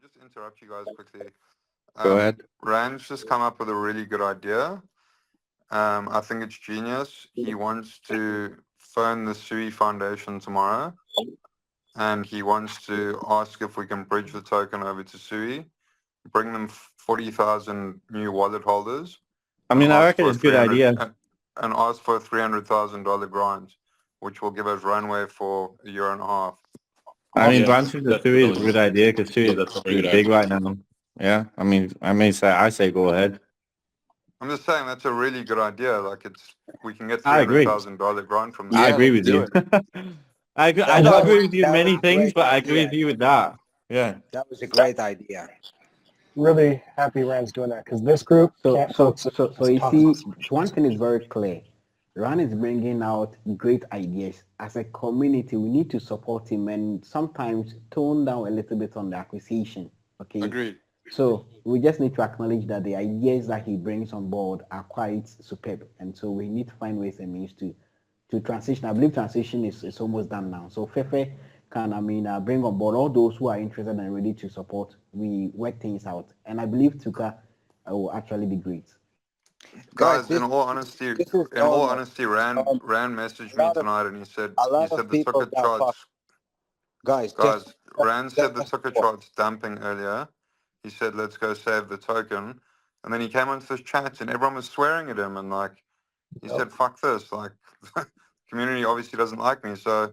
just interrupt you guys quickly? Go ahead. Rand's just come up with a really good idea. I think it's genius. He wants to phone the SUI Foundation tomorrow, and he wants to ask if we can bridge the token over to SUI, bring them 40,000 new wallet holders, I and mean, I ask reckon for a it's a good 300 idea. and ask for a $300,000 grant, which will give us runway for a year and a half. I mean, Yeah, branching the SUI is a good idea because SUI that's a is very good big idea. right now. Yeah, I mean, I say go ahead. I'm just saying that's a really good idea. Like we can get I agree. $300,000 grant from I that. agree with do you. I That don't was- agree with you in that many was a things, great but I agree idea. with you with that. Yeah. That was a great idea. Really happy Rand's doing that because this group So can't so focus. so so you see, one thing is very clear. Ran is bringing out great ideas. As a community, we need to support him and sometimes tone down a little bit on the acquisition. Okay. Agreed. So we just need to acknowledge that the ideas that he brings on board are quite superb, and so we need to find ways and means to transition. I believe transition is almost done now. So Fefe can, bring on board all those who are interested and ready to support. We work things out, and I believe Tuka will actually be great. Guys, this- in all honesty, this is normal. Rand messaged me tonight, and he said a lot of the people ticket got charts. Guys, Rand said the just- ticket charts dumping earlier. He said, "Let's go save the token," and then he came onto this chat, and everyone was swearing at him, and like he said, "Fuck this!" Like, community obviously doesn't like me, so.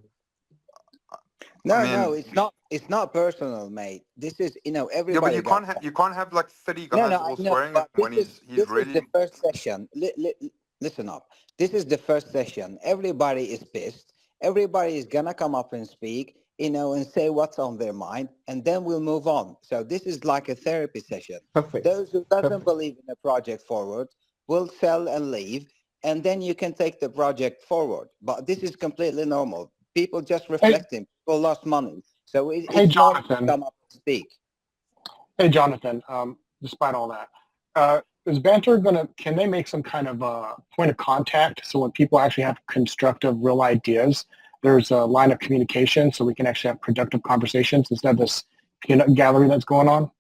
no, it's not personal, mate. This is, everybody. Yeah, but you can't have like 30 guys all swearing at him when he's really. Is the first session. Listen up. This is the first session. Everybody is pissed. Everybody is gonna come up and speak, and say what's on their mind, and then we'll move on. So this is like a therapy session. Perfect. Those who doesn't believe in the project forward will sell and leave, and then you can take the project forward. But this is completely normal. People just reflecting. People lost money. So it's normal to Jonathan. come up and speak. Hey, Jonathan, despite all that, is Banter can they make some kind of point of contact so when people actually have constructive, real ideas, there's a line of communication so we can actually have productive conversations instead of this peanut gallery that's going on?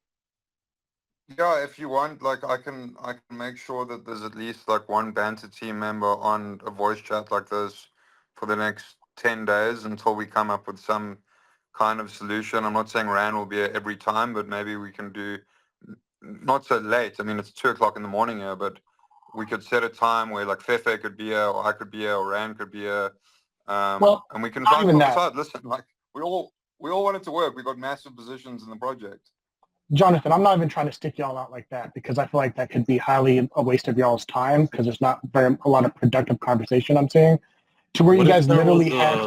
Yeah, if you want, like I can make sure that there's at least like one Banter team member on a voice chat like this for the next 10 days until we come up with some kind of solution. I'm not saying Rand will be here every time, but maybe we can do not so late. I mean, it's 2:00 in the morning here, but we could set a time where like Fefe could be here, or I could be here, or Rand could be here, and we can try and decide. Listen, like we all want it to work. We've got massive positions in the project. Jonathan, I'm not even trying to stick y'all out like that because I feel like that could be highly a waste of y'all's time because there's not a lot of productive conversation I'm seeing. To where you guys literally had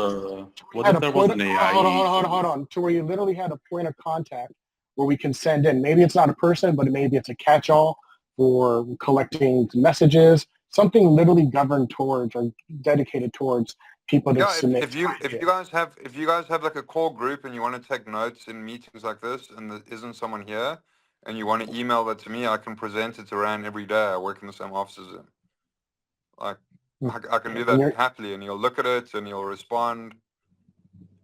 What if there was an AI? Hold on. To where you literally had a point of contact where we can send in. Maybe it's not a person, but maybe it's a catch-all for collecting messages. Something literally governed towards or dedicated towards people to submit. If you guys have like a core group and you want to take notes in meetings like this, and there isn't someone here, and you want to email that to me, I can present it to Rand every day. I work in the same offices in. Like. I can do that happily, and you'll look at it and you'll respond.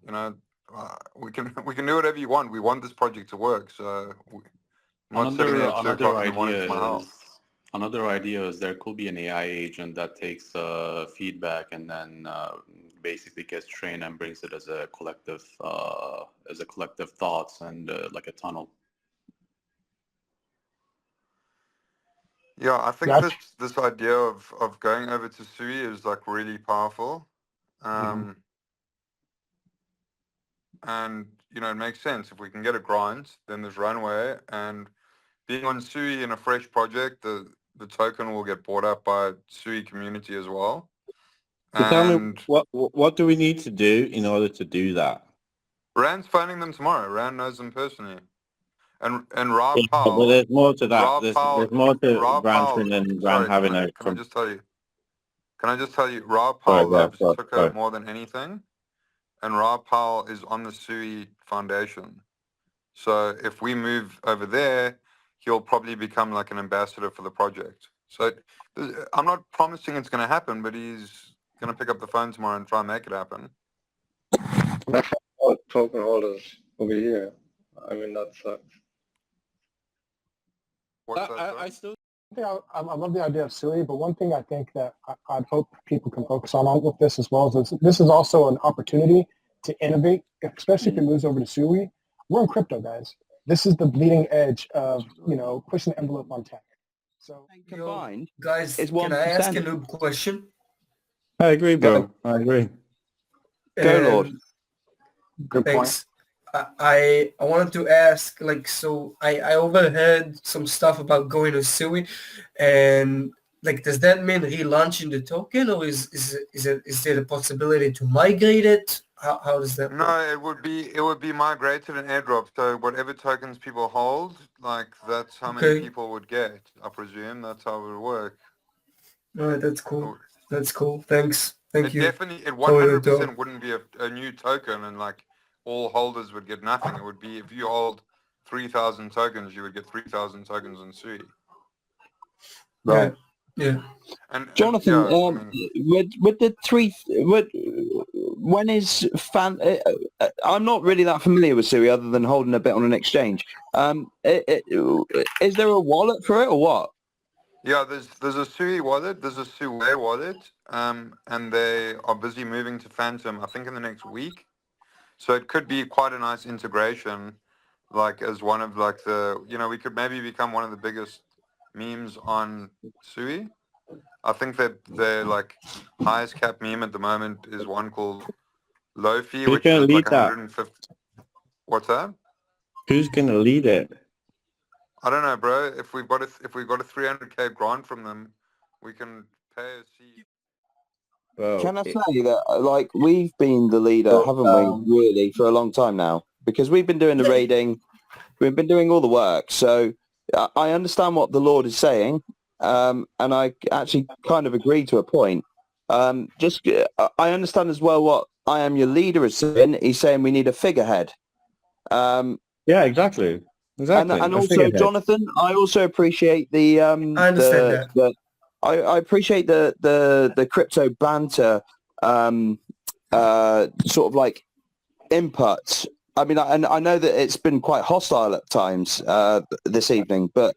We can do whatever you want. We want this project to work. So another idea is there could be an AI agent that takes feedback and then basically gets trained and brings it as a collective thoughts and like a tunnel. Yeah, I think this idea of going over to SUI is like really powerful. And it makes sense. If we can get a grant, then there's runway, and being on SUI in a fresh project, the token will get bought up by SUI community as well. So tell me, what do we need to do in order to do that? Rand's phoning them tomorrow. Rand knows them personally. And Rob Powell. But there's more to that. There's more to branching and Rand having a. Can I just tell you, Rob Powell loves Tucker more than anything, and Rob Powell is on the SUI Foundation. So if we move over there, he'll probably become like an ambassador for the project. So I'm not promising it's going to happen, but he's going to pick up the phone tomorrow and try and make it happen. Token holders over here. I mean, that sucks. What's that? I Sorry? still I love the idea of SUI, but one thing I think that I'd hope people can focus on with this as well is this is also an opportunity to innovate, especially if it moves over to SUI. We're in crypto, guys. This is the bleeding edge of, pushing the envelope on tech. So Combined, Guys, is can I ask a 1%. noob question? I agree, bro. Go. I agree. Go, Lord. good point. Thanks. I wanted to ask, like, so I overheard some stuff about going to SUI, and like, does that mean relaunching the token, or is there a possibility to migrate it? How does that work? No, it would be migrated and airdrop. So whatever tokens people hold, like that's how many Okay. people would get. I presume that's how it would work. All right, that's cool. That's cool. Thanks. Thank It you. definitely, it Sorry to 100% interrupt. wouldn't be a new token and like all holders would get nothing. It would be if you hold 3,000 tokens, you would get 3,000 tokens in SUI. Right. Yeah. And Jonathan, yeah, I mean, with the when is I'm not really that familiar with SUI other than holding a bit on an exchange. Is there a wallet for it or what? yeah, there's a SUI wallet, there's a SUI wallet, and they are busy moving to Phantom, I think in the next week. So it could be quite a nice integration, like as one of like we could maybe become one of the biggest memes on SUI. I think that their like highest cap meme at the moment is one called Lofi, Who's which gonna is lead like that? 150. What's that? Who's gonna lead it? I don't know, bro. If we've got a 300K grant from them, we can pay a seed. Bro, Can I say that, like, we've been the leader, haven't we, really, for a long time now? Because we've been doing the raiding, we've been doing all the work. So I understand what the Lord is saying, and I actually kind of agree to a point. I understand as well what I am your leader is saying. He's saying we need a figurehead. yeah, exactly. And A also, figurehead. Jonathan, I also appreciate the I understand that. I appreciate the crypto banter sort of like input. I mean, I know that it's been quite hostile at times this evening, but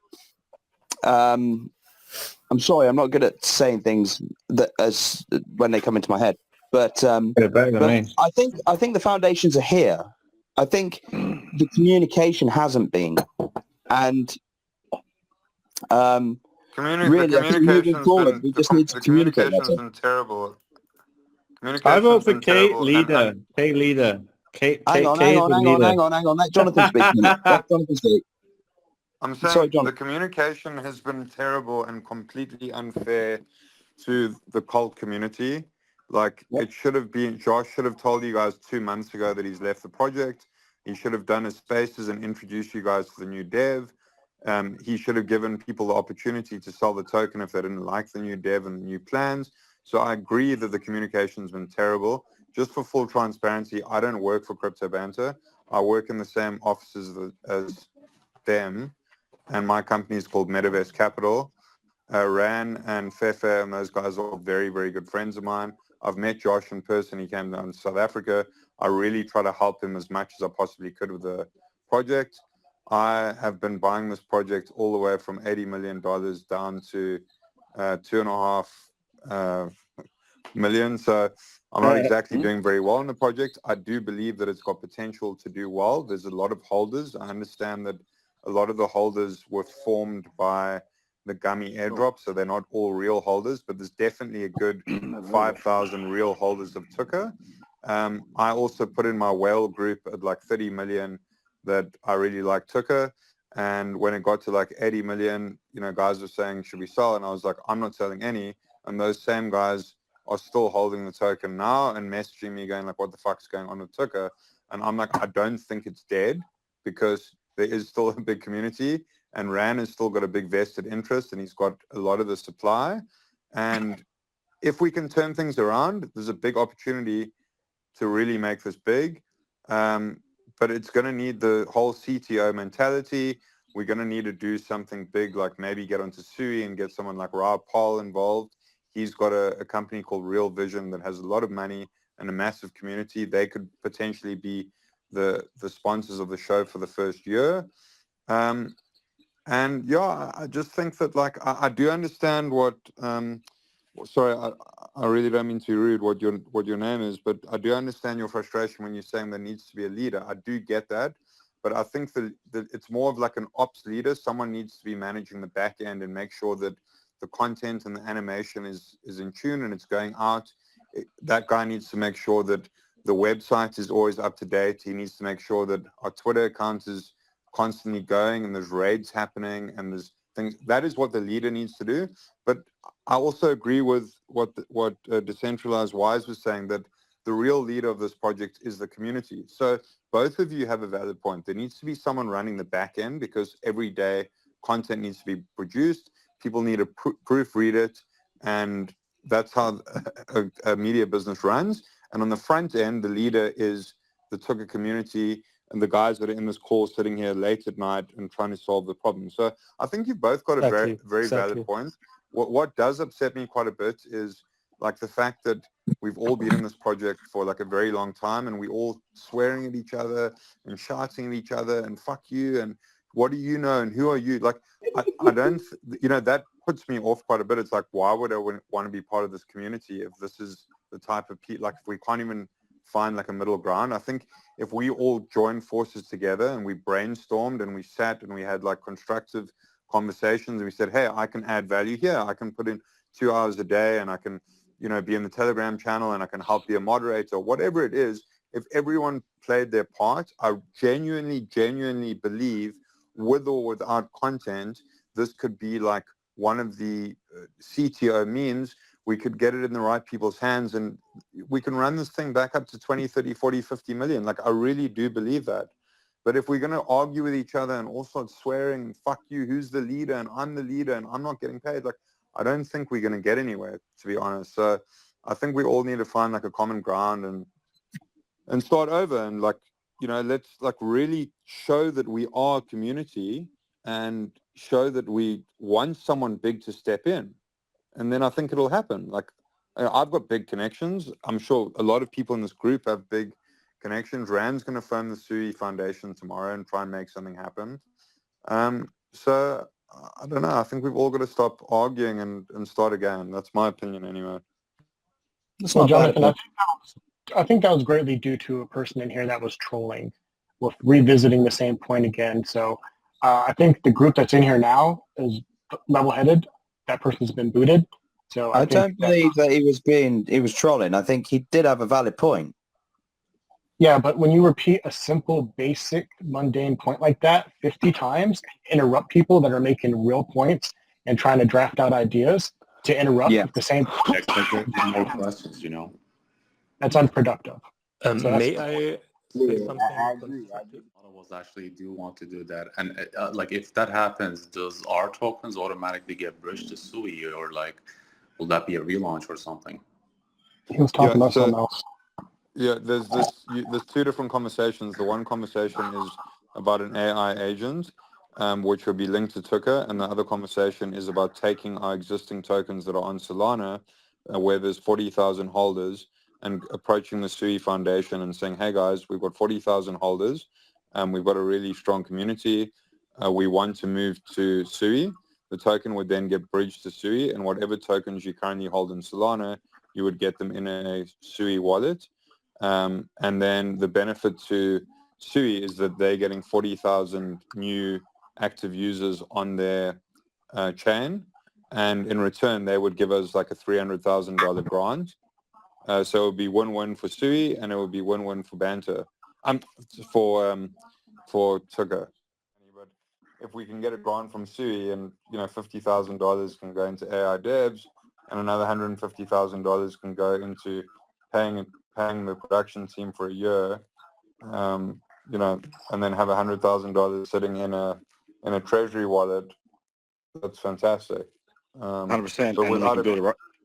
I'm sorry, I'm not good at saying things that as when they come into my head. But Yeah, better than me. I think the foundations are here. I think the communication hasn't been, and really, I think moving forward, we just need to the communicate communication's better. been terrible. I vote Communication's for been Kate terrible. leader. Kate leader. Kate Hang on. the leader. Let Jonathan speak. Let Jonathan speak. I'm Sorry, saying John. the communication has been terrible and completely unfair to the cult community. Like Yep. it should have been, Josh should have told you guys 2 months ago that he's left the project. He should have done his spaces and introduced you guys to the new dev. He should have given people the opportunity to sell the token if they didn't like the new dev and the new plans. So I agree that the communication's been terrible. Just for full transparency, I don't work for Crypto Banter. I work in the same offices as them, and my company is called Metaverse Capital. Ran and Fefe and those guys are very, very good friends of mine. I've met Josh in person. He came down to South Africa. I really try to help him as much as I possibly could with the project. I have been buying this project all the way from $80 million down to 2.5 million. So I'm not exactly doing very well in the project. I do believe that it's got potential to do well. There's a lot of holders. I understand that a lot of the holders were formed by the gummy airdrop, so they're not all real holders, but there's definitely a good 5,000 real holders of Tucker. I also put in my whale group at like 30 million that I really like Tucker. And when it got to like 80 million, guys were saying, should we sell? And I was like, I'm not selling any. And those same guys are still holding the token now and messaging me going like, what the fuck's going on with Tucker? And I'm like, I don't think it's dead because there is still a big community and Ran has still got a big vested interest and he's got a lot of the supply. And if we can turn things around, there's a big opportunity to really make this big. But it's going to need the whole CTO mentality. We're going to need to do something big, like maybe get onto SUI and get someone like Rob Paul involved. He's got a company called Real Vision that has a lot of money and a massive community. They could potentially be the sponsors of the show for the first year. And yeah, I just think that like I do understand what sorry, I really don't mean to be rude what your name is, but I do understand your frustration when you're saying there needs to be a leader. I do get that, but I think that it's more of like an ops leader. Someone needs to be managing the back end and make sure that the content and the animation is in tune and it's going out. That guy needs to make sure that the website is always up to date. He needs to make sure that our Twitter account is constantly going and there's raids happening and there's things. That is what the leader needs to do. But I also agree with what Decentralized Wise was saying, that the real leader of this project is the community. So both of you have a valid point. There needs to be someone running the back end because every day content needs to be produced. People need to proofread it, and that's how a media business runs. And on the front end, the leader is the Tucker community and the guys that are in this call sitting here late at night and trying to solve the problem. So I think you've both got a very valid point. What does upset me quite a bit is like the fact that we've all been in this project for like a very long time and we all swearing at each other and shouting at each other and fuck you and what do you know and who are you? Like I don't, you know, that puts me off quite a bit. It's like, why would I want to be part of this community if this is the type of people, like if we can't even find like a middle ground? I think if we all joined forces together and we brainstormed and we sat and we had like constructive conversations and we said, hey, I can add value here. I can put in 2 hours a day and I can, you know, be in the Telegram channel and I can help be a moderator, whatever it is. If everyone played their part, I genuinely believe with or without content, this could be like one of the CTO means. We could get it in the right people's hands and we can run this thing back up to 20, 30, 40, 50 million. Like I really do believe that. But if we're going to argue with each other and all start swearing, fuck you, who's the leader and I'm the leader and I'm not getting paid, like I don't think we're going to get anywhere, to be honest. So I think we all need to find like a common ground and start over and like, you know, let's like really show that we are a community and show that we want someone big to step in. And then I think it'll happen. Like I've got big connections. I'm sure a lot of people in this group have big connections. Rand's going to phone the SUI Foundation tomorrow and try and make something happen. So I don't know. I think we've all got to stop arguing and start again. That's my opinion anyway. That's Well, not bad. Jonathan, I think that was greatly due to a person in here that was trolling with revisiting the same point again. So I think the group that's in here now is level-headed. That person's been booted. So I don't believe that he was trolling. I think he did have a valid point. Yeah, but when you repeat a simple, basic, mundane point like that 50 times, interrupt people that are making real points and trying to draft out ideas to interrupt with the same more questions, you know. That's unproductive. So May I say something? I agree. Models actually do want to do that, and like if that happens, does our tokens automatically get bridged to SUI, or like will that be a relaunch or something? He was talking about something else. Yeah, there's two different conversations. The one conversation is about an AI agent, which will be linked to Tucker, and the other conversation is about taking our existing tokens that are on Solana, where there's 40,000 holders, and approaching the SUI Foundation and saying, hey guys, we've got 40,000 holders, and we've got a really strong community. We want to move to SUI. The token would then get bridged to SUI, and whatever tokens you currently hold in Solana, you would get them in a SUI wallet. And then the benefit to SUI is that they're getting 40,000 new active users on their chain. And in return, they would give us like a $300,000 grant. So it would be win-win for SUI and it would be win-win for Banter, for Tucker. But if we can get a grant from SUI and, you know, $50,000 can go into AI devs and another $150,000 can go into paying the production team for a year, you know, and then have $100,000 sitting in a treasury wallet, that's fantastic. 100%. But And without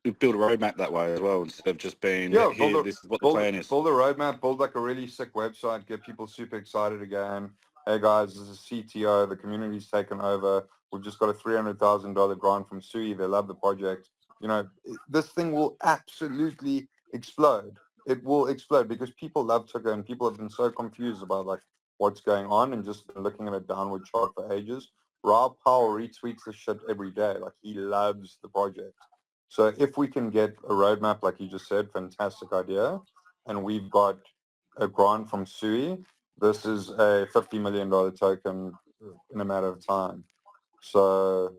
we can build a roadmap that way as well, instead of just being, yeah, here, this is what the plan is. Build a roadmap, build like a really sick website, get people super excited again. Hey guys, this is CTO, the community's taken over. We've just got a $300,000 grant from SUI. They love the project. You know, this thing will absolutely explode. It will explode because people love Tucker and people have been so confused about like what's going on and just been looking at a downward chart for ages. Rob Powell retweets the shit every day. Like, he loves the project. So if we can get a roadmap, like you just said, fantastic idea, and we've got a grant from SUI, this is a $50 million token in a matter of time. So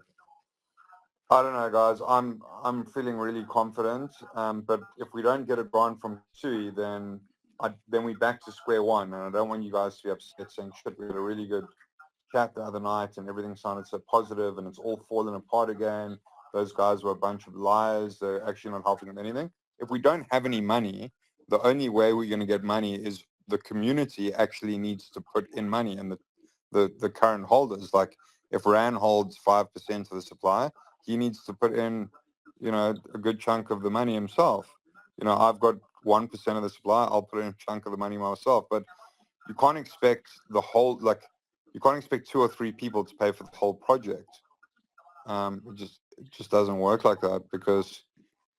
I don't know, guys. I'm feeling really confident. But if we don't get a grant from SUI, then we're back to square one. And I don't want you guys to be upset saying, shit, we had a really good chat the other night and everything sounded so positive and it's all falling apart again. Those guys were a bunch of liars. They're actually not helping with anything. If we don't have any money, the only way we're going to get money is the community actually needs to put in money, and the current holders. Like, if Rand holds 5% of the supply, he needs to put in, a good chunk of the money himself. I've got 1% of the supply. I'll put in a chunk of the money myself. But you can't expect you can't expect 2 or 3 people to pay for the whole project. It just doesn't work like that, because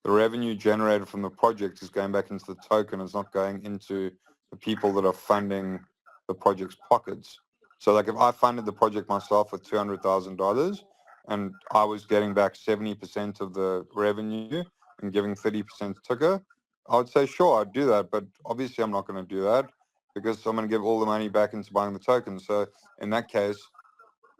the revenue generated from the project is going back into the token. It's not going into the people that are funding the project's pockets. So, like, if I funded the project myself with $200,000 and I was getting back 70% of the revenue and giving 30% to Tucker, I would say, sure, I'd do that. But obviously I'm not going to do that, because I'm going to give all the money back into buying the token. So in that case,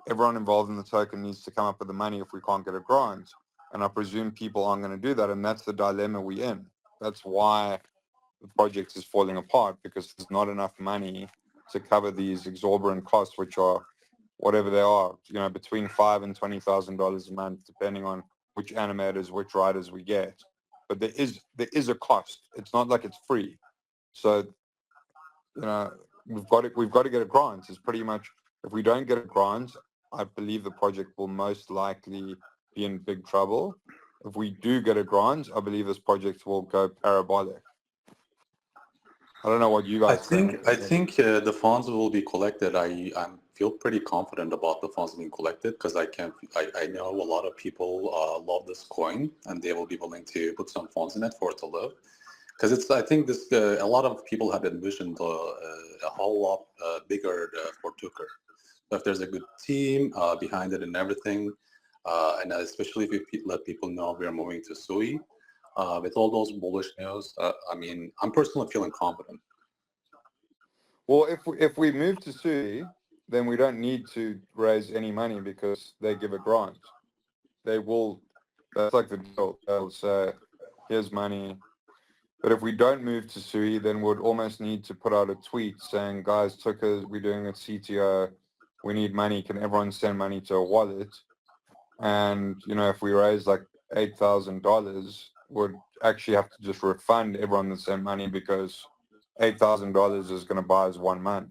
everyone involved in the token needs to come up with the money if we can't get a grant. And I presume people aren't going to do that. And that's the dilemma we're in. That's why the project is falling apart, because there's not enough money to cover these exorbitant costs, which are whatever they are, between $5,000 and $20,000 a month, depending on which animators, which writers we get. But there is a cost. It's not like it's free. So, we've got to get a grant. It's pretty much, if we don't get a grant, I believe the project will most likely be in big trouble. If we do get a grant, I believe this project will go parabolic. I don't know what you guys think. I think the funds will be collected. I feel pretty confident about the funds being collected, because I know a lot of people love this coin and they will be willing to put some funds in it for it to live. Because I think this a lot of people had envisioned a whole lot bigger for Tucker. So if there's a good team behind it and everything, and especially if you let people know we are moving to SUI, with all those bullish news, I'm personally feeling confident. Well, if we move to SUI, then we don't need to raise any money, because they give a grant. They will. That's like the deal. They'll say, here's money. But if we don't move to SUI, then we'd almost need to put out a tweet saying, guys, we're doing a CTO. We need money. Can everyone send money to a wallet? And, if we raise like $8,000, we'd actually have to just refund everyone that sent money, because $8,000 is going to buy us 1 month.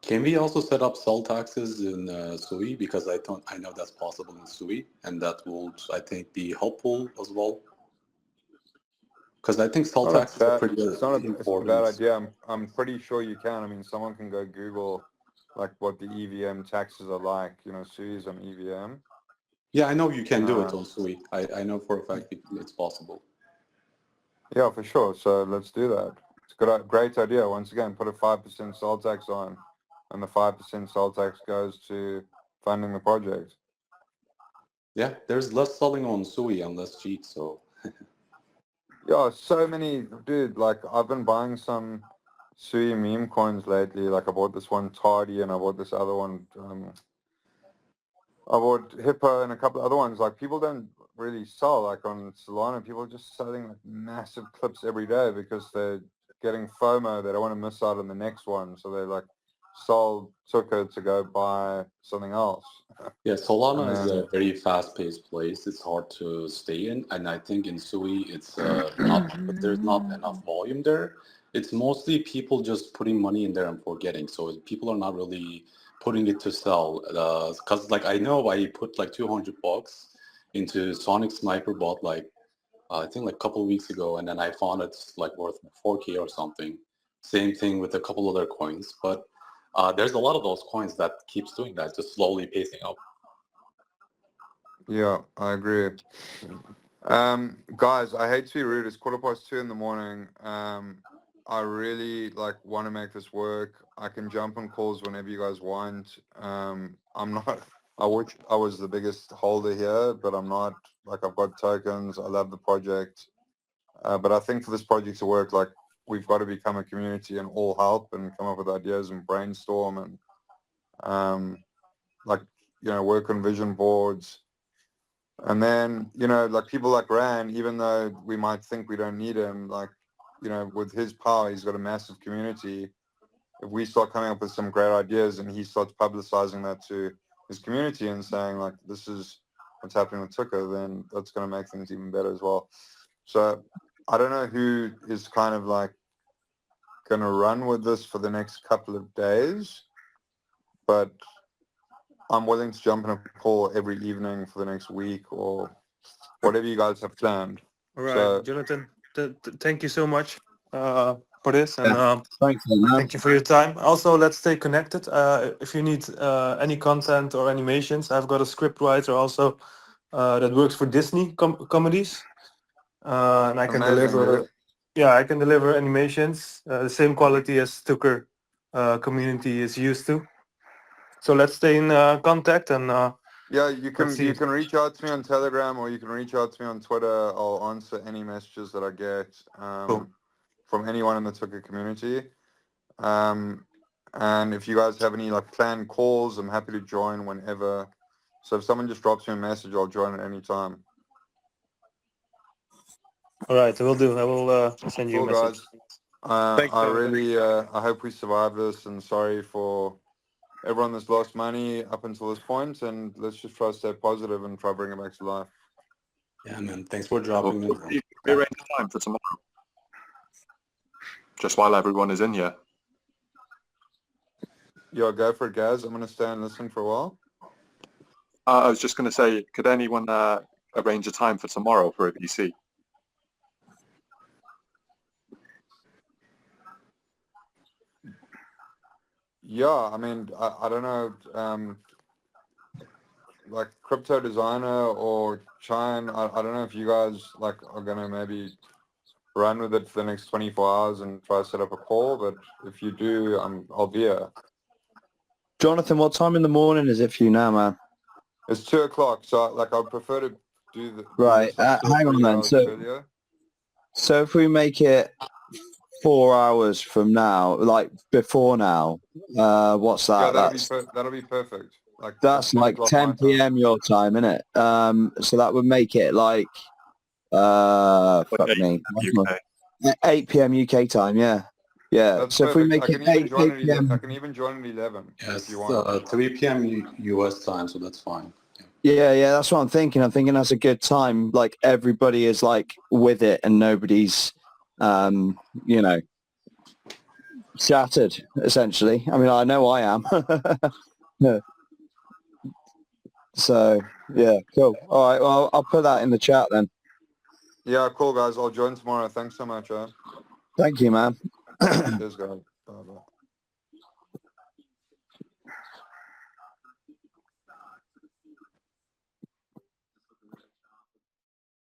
Can we also set up sell taxes in SUI? Because I know that's possible in SUI, and that will, I think, be helpful as well. Because I think sell taxes are pretty important. It's not a bad idea. I'm pretty sure you can. Someone can go Google like what the EVM taxes are like. SUI is on EVM. Yeah, I know you can do it on SUI. I know for a fact it's possible. Yeah, for sure. So let's do that. It's a great idea. Once again, put a 5% sell tax on, and the 5% sell tax goes to funding the project. Yeah, there's less selling on SUI and less cheat, so. Yeah, so many, dude. Like, I've been buying some SUI meme coins lately. Like, I bought this one Tardy, and I bought this other one. I bought Hippo and a couple of other ones. Like, people don't really sell. Like, on Solana, people are just selling like massive clips every day, because they're getting FOMO. They don't want to miss out on the next one, so they like sell Tucker to go buy something else. Yeah, Solana is a very fast-paced place. It's hard to stay in, and I think in SUI it's there's not enough volume there. It's mostly people just putting money in there and forgetting. So people are not really putting it to sell. Because like I know I put like $200 into Sonic Sniper bot like I think like a couple of weeks ago, and then I found it's like worth 4K or something. Same thing with a couple other coins, but there's a lot of those coins that keeps doing that, just slowly pacing up. Yeah, I agree. Guys, I hate to be rude. It's 2:15 in the morning. I really want to make this work. I can jump on calls whenever you guys want. I'm I wish I was the biggest holder here, but I'm not. Like, I've got tokens. I love the project. But I think for this project to work, like, we've got to become a community and all help and come up with ideas and brainstorm and, like, you know, work on vision boards. And then, you know, like people like Rand, even though we might think we don't need him, like, you know, with his power, he's got a massive community. If we start coming up with some great ideas and he starts publicizing that to his community and saying, like, this is what's happening with Tucker, then that's going to make things even better as well. So I don't know who is kind of like going to run with this for the next couple of days, but I'm willing to jump in a call every evening for the next week or whatever you guys have planned. All right, So, Jonathan, thank you so much for this, and Thanks, man. thank you for your time. Also, let's stay connected. If you need any content or animations, I've got a script writer also that works for Disney comedies, and I can amazing, deliver. dude. Yeah, I can deliver animations the same quality as Tucker community is used to. So let's stay in contact, and Yeah, you let's see. can reach out to me on Telegram or you can reach out to me on Twitter. I'll answer any messages that I get Cool. from anyone in the Tucker community. And if you guys have any like planned calls, I'm happy to join whenever. So if someone just drops me a message, I'll join at any time. All right, I will do. I will send you a Cool, message. guys. Thanks, I Jonathan. really, I hope we survive this, and sorry for everyone that's lost money up until this point, and let's just try to stay positive and try to bring it back to life. Yeah, man. Thanks for dropping in. We arrange a time for tomorrow. Just while everyone is in here. Yo, go for it, Gaz. I'm going to stay and listen for a while. I was just going to say, could anyone arrange a time for tomorrow for a VC? Yeah, I mean, I don't know, like crypto designer or Chine, I don't know if you guys like are gonna maybe run with it for the next 24 hours and try to set up a call, but if you do, I'll be here. Jonathan, what time in the morning is it for you now, man? It's 2 o'clock, so like I'd prefer to do the Right, this, like, 2 or hang on 3 then. hours So, earlier. so if we make it 4 hours from now, like before now, what's Yeah, that? That's that'll be perfect. Like that's 10 like o'clock 10 my time. p.m. your time, innit? So that would make it like fuck me, 8 p.m. UK time. Yeah, yeah. That's So if we perfect. make it 8 p.m. I can even join at 11 Yes, if you want. 3 p.m. US time, so that's fine. Yeah, yeah, that's what I'm thinking. I'm thinking that's a good time. Like everybody is like with it, and nobody's, you know, shattered. Essentially, I mean, I know I am. Yeah. So yeah, cool. All right, well, I'll put that in the chat then. Yeah, cool, guys. I'll join tomorrow. Thanks so much. Thank you, man. Cheers, guys. Bye-bye.